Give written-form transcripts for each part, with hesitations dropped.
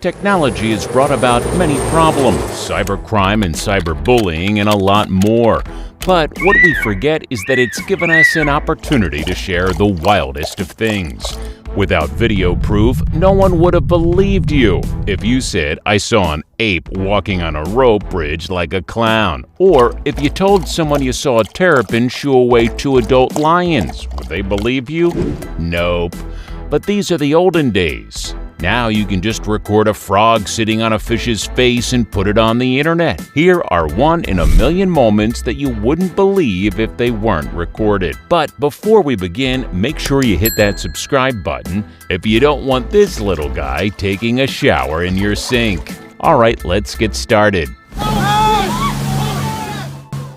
Technology has brought about many problems, cybercrime and cyberbullying, and a lot more. But what we forget is that it's given us an opportunity to share the wildest of things. Without video proof, no one would have believed you if you said, "I saw an ape walking on a rope bridge like a clown." Or if you told someone you saw a terrapin shoo away 2 adult lions, would they believe you? Nope. But these are the olden days. Now you can just record a frog sitting on a fish's face and put it on the internet. Here are 1 in a million moments that you wouldn't believe if they weren't recorded. But before we begin, make sure you hit that subscribe button if you don't want this little guy taking a shower in your sink. Alright, let's get started.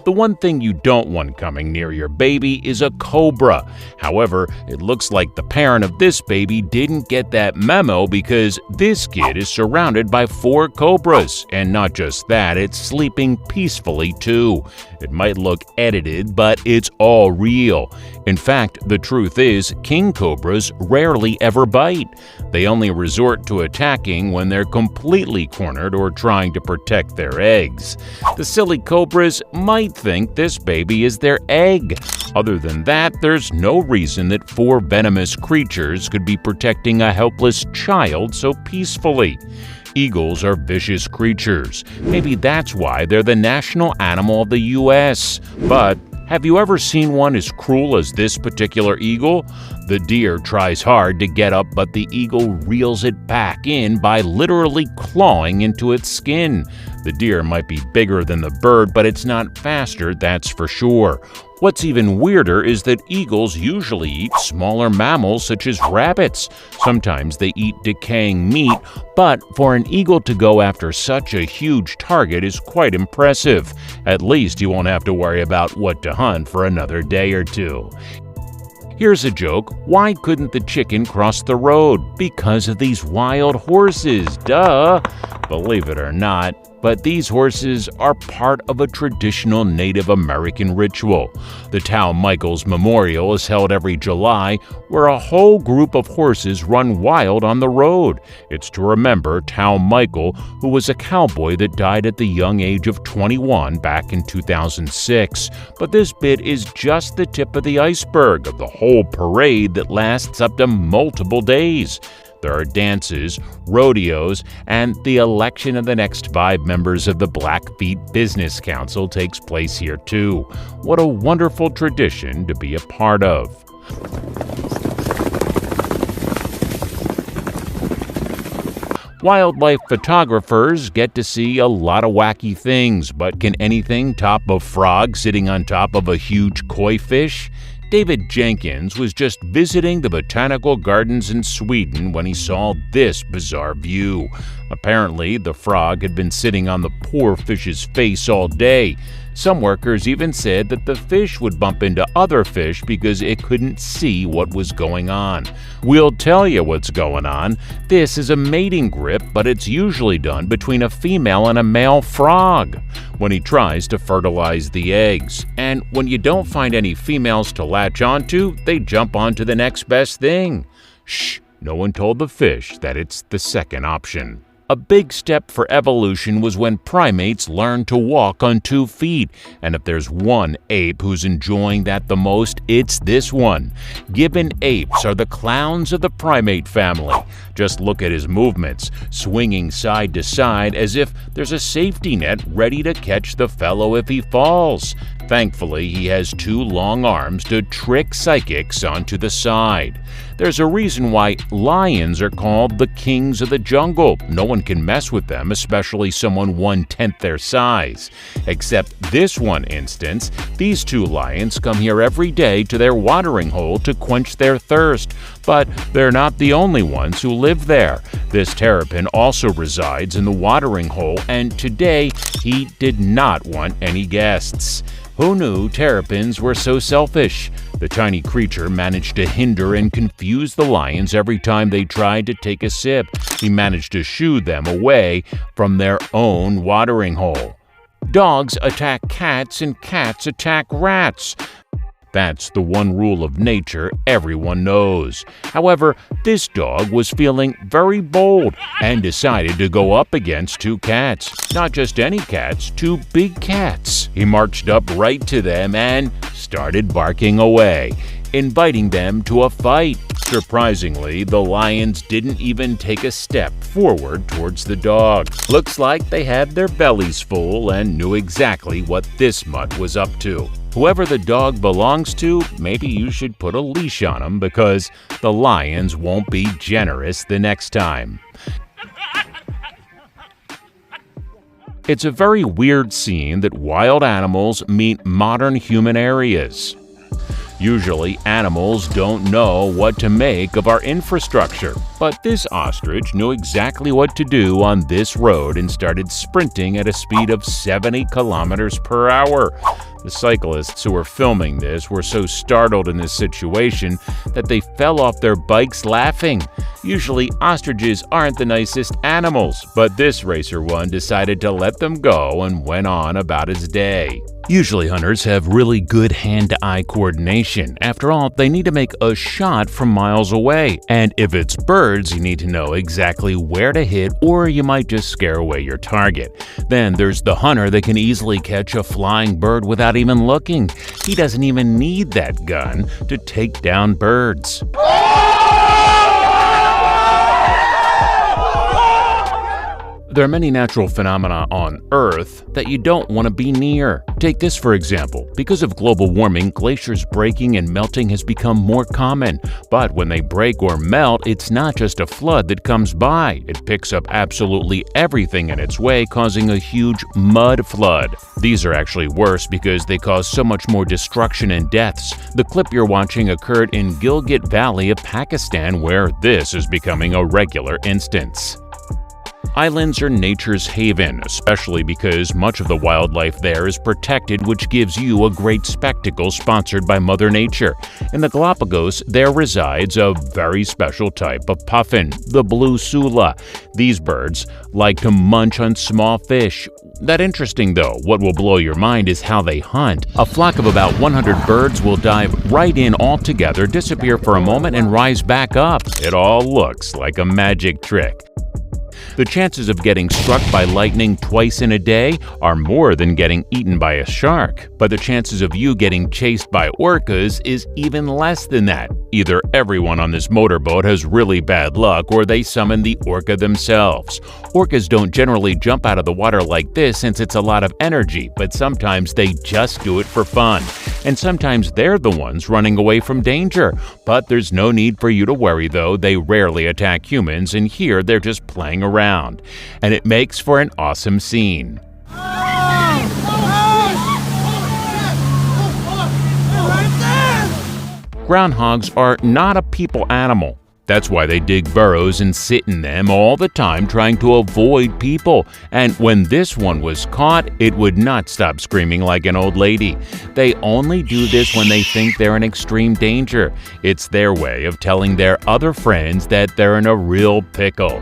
The one thing you don't want coming near your baby is a cobra. However, it looks like the parent of this baby didn't get that memo because this kid is surrounded by 4 cobras. And not just that, it's sleeping peacefully too. It might look edited, but it's all real. In fact, the truth is, king cobras rarely ever bite. They only resort to attacking when they're completely cornered or trying to protect their eggs. The silly cobras might think this baby is their egg. Other than that, there's no reason that 4 venomous creatures could be protecting a helpless child so peacefully. Eagles are vicious creatures. Maybe that's why they're the national animal of the U.S. But have you ever seen one as cruel as this particular eagle? The deer tries hard to get up, but the eagle reels it back in by literally clawing into its skin. The deer might be bigger than the bird, but it's not faster, that's for sure. What's even weirder is that eagles usually eat smaller mammals such as rabbits. Sometimes they eat decaying meat, but for an eagle to go after such a huge target is quite impressive. At least you won't have to worry about what to hunt for another day or 2. Here's a joke. Why couldn't the chicken cross the road? Because of these wild horses, duh! Believe it or not, but these horses are part of a traditional Native American ritual. The Tau Michaels Memorial is held every July, where a whole group of horses run wild on the road. It's to remember Tau Michael, who was a cowboy that died at the young age of 21 back in 2006. But this bit is just the tip of the iceberg of the whole parade that lasts up to multiple days. There are dances, rodeos, and the election of the next 5 members of the Blackfeet Business Council takes place here too. What a wonderful tradition to be a part of. Wildlife photographers get to see a lot of wacky things, but can anything top a frog sitting on top of a huge koi fish? David Jenkins was just visiting the botanical gardens in Sweden when he saw this bizarre view. Apparently, the frog had been sitting on the poor fish's face all day. Some workers even said that the fish would bump into other fish because it couldn't see what was going on. We'll tell you what's going on. This is a mating grip, but it's usually done between a female and a male frog when he tries to fertilize the eggs. And when you don't find any females to latch onto, they jump onto the next best thing. Shh, no one told the fish that it's the second option. A big step for evolution was when primates learned to walk on 2 feet. And if there's one ape who's enjoying that the most, it's this one. Gibbon apes are the clowns of the primate family. Just look at his movements, swinging side to side as if there's a safety net ready to catch the fellow if he falls. Thankfully, he has 2 long arms to trick psychics onto the side. There's a reason why lions are called the kings of the jungle. No one can mess with them, especially someone 1/10 their size. Except this one instance, these 2 lions come here every day to their watering hole to quench their thirst. But they're not the only ones who live there. This terrapin also resides in the watering hole, and today he did not want any guests. Who knew terrapins were so selfish? The tiny creature managed to hinder and confuse the lions every time they tried to take a sip. He managed to shoo them away from their own watering hole. Dogs attack cats and cats attack rats. That's the one rule of nature everyone knows. However, this dog was feeling very bold and decided to go up against two cats. Not just any cats, two big cats. He marched up right to them and started barking away, inviting them to a fight. Surprisingly, the lions didn't even take a step forward towards the dog. Looks like they had their bellies full and knew exactly what this mutt was up to. Whoever the dog belongs to, maybe you should put a leash on him because the lions won't be generous the next time. It's a very weird scene that wild animals meet modern human areas. Usually, animals don't know what to make of our infrastructure, but this ostrich knew exactly what to do on this road and started sprinting at a speed of 70 kilometers per hour. The cyclists who were filming this were so startled in this situation that they fell off their bikes laughing. Usually, ostriches aren't the nicest animals, but this racer one decided to let them go and went on about his day. Usually hunters have really good hand-to-eye coordination. After all, they need to make a shot from miles away. And if it's birds, you need to know exactly where to hit or you might just scare away your target. Then there's the hunter that can easily catch a flying bird without even looking. He doesn't even need that gun to take down birds. There are many natural phenomena on Earth that you don't want to be near. Take this for example. Because of global warming, glaciers breaking and melting has become more common. But when they break or melt, it's not just a flood that comes by. It picks up absolutely everything in its way, causing a huge mud flood. These are actually worse because they cause so much more destruction and deaths. The clip you're watching occurred in Gilgit Valley of Pakistan, where this is becoming a regular instance. Islands are nature's haven, especially because much of the wildlife there is protected, which gives you a great spectacle sponsored by Mother Nature. In the Galapagos, there resides a very special type of puffin, the blue sula. These birds like to munch on small fish. That interesting though, what will blow your mind is how they hunt. A flock of about 100 birds will dive right in all together, disappear for a moment, and rise back up. It all looks like a magic trick. The chances of getting struck by lightning twice in a day are more than getting eaten by a shark. But the chances of you getting chased by orcas is even less than that. Either everyone on this motorboat has really bad luck or they summon the orca themselves. Orcas don't generally jump out of the water like this since it's a lot of energy, but sometimes they just do it for fun. And sometimes they're the ones running away from danger. But there's no need for you to worry though, they rarely attack humans and here they're just playing around. And it makes for an awesome scene. Groundhogs are not a people animal. That's why they dig burrows and sit in them all the time trying to avoid people. And when this one was caught, it would not stop screaming like an old lady. They only do this when they think they're in extreme danger. It's their way of telling their other friends that they're in a real pickle.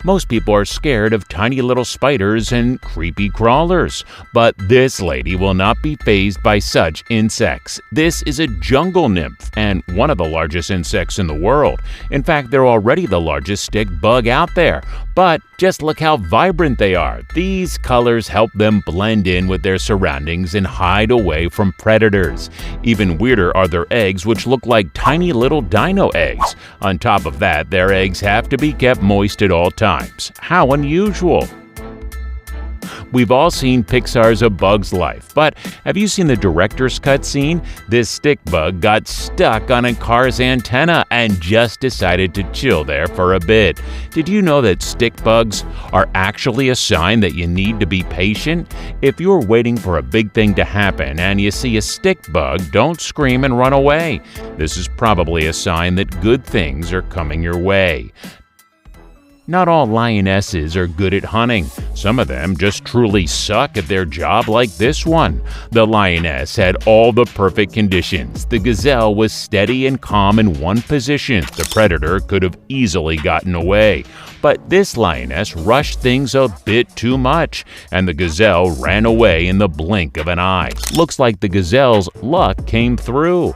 Most people are scared of tiny little spiders and creepy crawlers, but this lady will not be fazed by such insects. This is a jungle nymph and one of the largest insects in the world. In fact, they're already the largest stick bug out there. But just look how vibrant they are. These colors help them blend in with their surroundings and hide away from predators. Even weirder are their eggs, which look like tiny little dino eggs. On top of that, their eggs have to be kept moist at all times. How unusual! We've all seen Pixar's A Bug's Life, but have you seen the director's cut scene? This stick bug got stuck on a car's antenna and just decided to chill there for a bit. Did you know that stick bugs are actually a sign that you need to be patient? If you're waiting for a big thing to happen and you see a stick bug, don't scream and run away. This is probably a sign that good things are coming your way. Not all lionesses are good at hunting. Some of them just truly suck at their job, like this one. The lioness had all the perfect conditions. The gazelle was steady and calm in one position. The predator could have easily gotten away. But this lioness rushed things a bit too much, and the gazelle ran away in the blink of an eye. Looks like the gazelle's luck came through.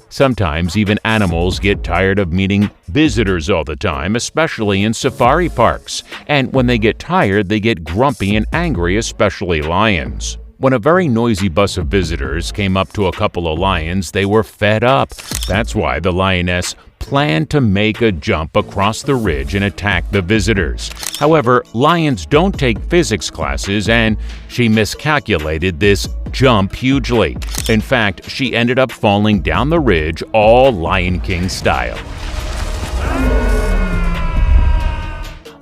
Sometimes even animals get tired of meeting visitors all the time, especially in safari parks. And when they get tired, they get grumpy and angry, especially lions. When a very noisy bus of visitors came up to a couple of lions, they were fed up. That's why the lioness planned to make a jump across the ridge and attack the visitors. However, lions don't take physics classes, and she miscalculated this jump hugely. In fact, she ended up falling down the ridge all Lion King style.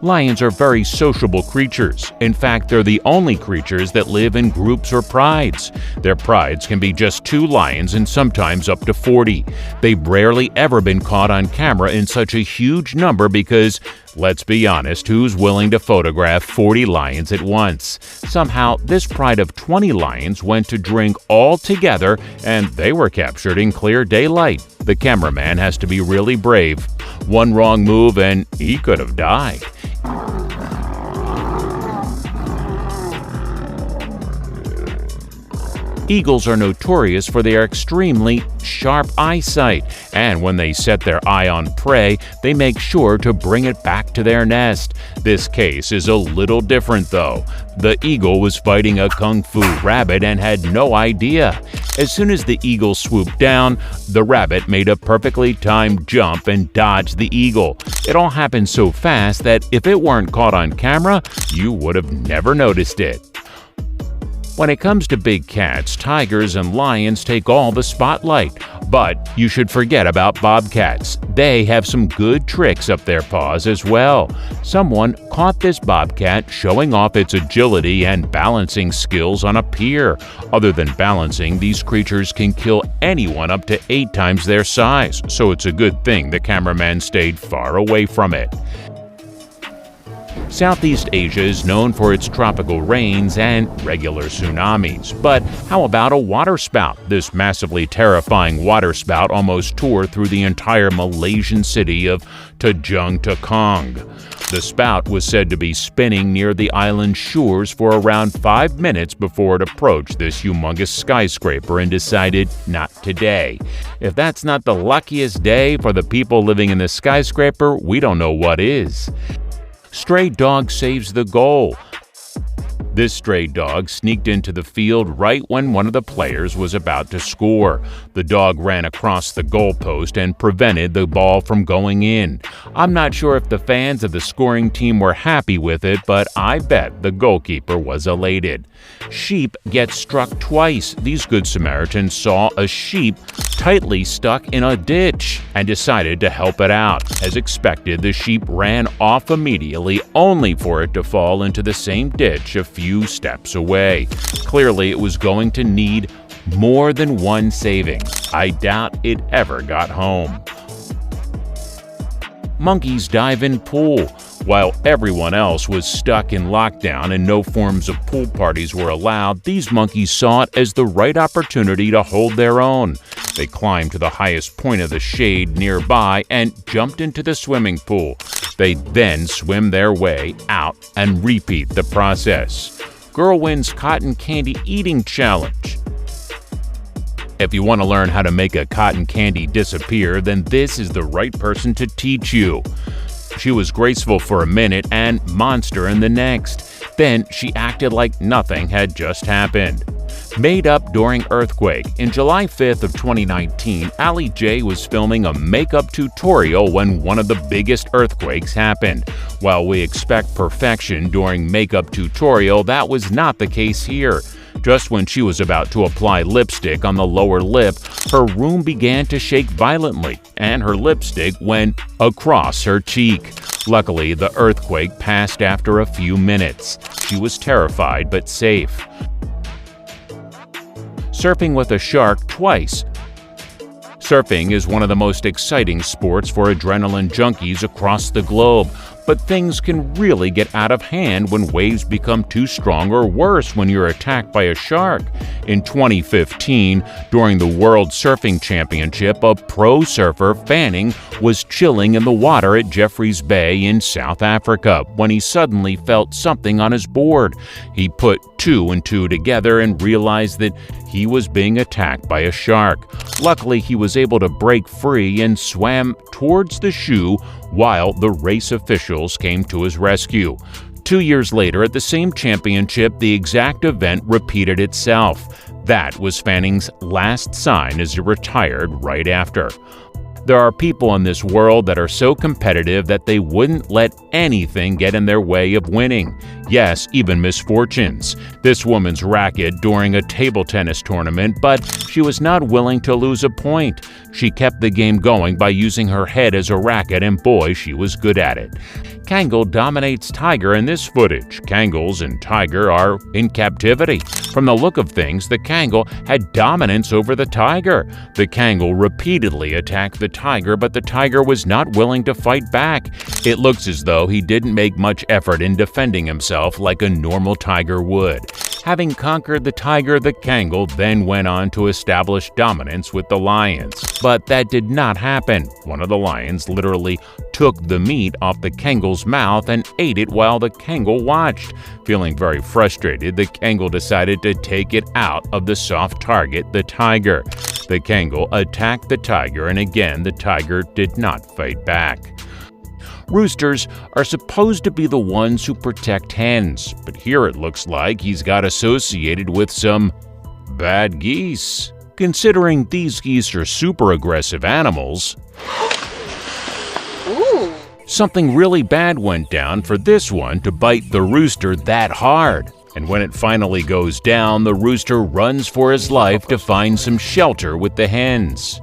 Lions are very sociable creatures. In fact, they're the only creatures that live in groups or prides. Their prides can be just 2 lions and sometimes up to 40. They've rarely ever been caught on camera in such a huge number because, let's be honest, who's willing to photograph 40 lions at once? Somehow, this pride of 20 lions went to drink all together, and they were captured in clear daylight. The cameraman has to be really brave. One wrong move and he could have died. Eagles are notorious for their extremely sharp eyesight, and when they set their eye on prey, they make sure to bring it back to their nest. This case is a little different though. The eagle was fighting a kung fu rabbit and had no idea. As soon as the eagle swooped down, the rabbit made a perfectly timed jump and dodged the eagle. It all happened so fast that if it weren't caught on camera, you would have never noticed it. When it comes to big cats, tigers and lions take all the spotlight. But you should forget about bobcats. They have some good tricks up their paws as well. Someone caught this bobcat showing off its agility and balancing skills on a pier. Other than balancing, these creatures can kill anyone up to 8 times their size, so it's a good thing the cameraman stayed far away from it. Southeast Asia is known for its tropical rains and regular tsunamis. But how about a waterspout? This massively terrifying waterspout almost tore through the entire Malaysian city of Tanjung Tekong. The spout was said to be spinning near the island's shores for around 5 minutes before it approached this humongous skyscraper and decided, not today. If that's not the luckiest day for the people living in the skyscraper, we don't know what is. Stray dog saves the goal. This stray dog sneaked into the field right when one of the players was about to score. The dog ran across the goalpost and prevented the ball from going in. I'm not sure if the fans of the scoring team were happy with it, but I bet the goalkeeper was elated. Sheep get struck twice. These Good Samaritans saw a sheep tightly stuck in a ditch and decided to help it out. As expected, the sheep ran off immediately, only for it to fall into the same ditch a few steps away. Clearly, it was going to need more than one saving. I doubt it ever got home. Monkeys dive in pool. While everyone else was stuck in lockdown and no forms of pool parties were allowed, these monkeys saw it as the right opportunity to hold their own. They climbed to the highest point of the shade nearby and jumped into the swimming pool. They then swim their way out and repeat the process. Girl wins cotton candy eating challenge. If you want to learn how to make a cotton candy disappear, then this is the right person to teach you. She was graceful for a minute and monster in the next. Then she acted like nothing had just happened. Made up during earthquake. In July 5th of 2019, Ali J was filming a makeup tutorial when one of the biggest earthquakes happened. While we expect perfection during makeup tutorial, that was not the case here. Just when she was about to apply lipstick on the lower lip, her room began to shake violently, and her lipstick went across her cheek. Luckily, the earthquake passed after a few minutes. She was terrified but safe. Surfing with a shark twice. Surfing is one of the most exciting sports for adrenaline junkies across the globe. But things can really get out of hand when waves become too strong, or worse, when you're attacked by a shark. In 2015, during the World Surfing Championship, a pro surfer, Fanning, was chilling in the water at Jeffreys Bay in South Africa when he suddenly felt something on his board. He put 2 and 2 together and realized that he was being attacked by a shark. Luckily, he was able to break free and swam towards the shoo while the race officials came to his rescue. 2 years later, at the same championship, the exact event repeated itself. That was Fanning's last sign as he retired right after. There are people in this world that are so competitive that they wouldn't let anything get in their way of winning. Yes, even misfortunes. This woman's racket during a table tennis tournament, but she was not willing to lose a point. She kept the game going by using her head as a racket, and boy, she was good at it. Kangal dominates Tiger in this footage. Kangals and Tiger are in captivity. From the look of things, the Kangal had dominance over the Tiger. The Kangal repeatedly attacked the Tiger, but the Tiger was not willing to fight back. It looks as though he didn't make much effort in defending himself like a normal tiger would. Having conquered the tiger, the Kangal then went on to establish dominance with the lions. But that did not happen. One of the lions literally took the meat off the Kangal's mouth and ate it while the Kangal watched. Feeling very frustrated, the Kangal decided to take it out of the soft target, the tiger. The Kangal attacked the tiger, and again the tiger did not fight back. Roosters are supposed to be the ones who protect hens, but here it looks like he's got associated with some bad geese. Considering these geese are super aggressive animals, something really bad went down for this one to bite the rooster that hard. And when it finally goes down, the rooster runs for his life to find some shelter with the hens.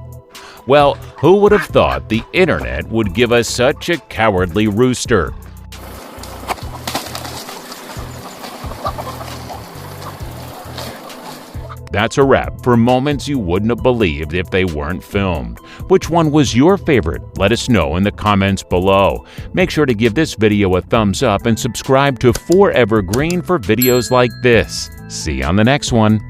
Well, who would have thought the internet would give us such a cowardly rooster? That's a wrap for moments you wouldn't have believed if they weren't filmed. Which one was your favorite? Let us know in the comments below. Make sure to give this video a thumbs up and subscribe to Forever Green for videos like this. See you on the next one.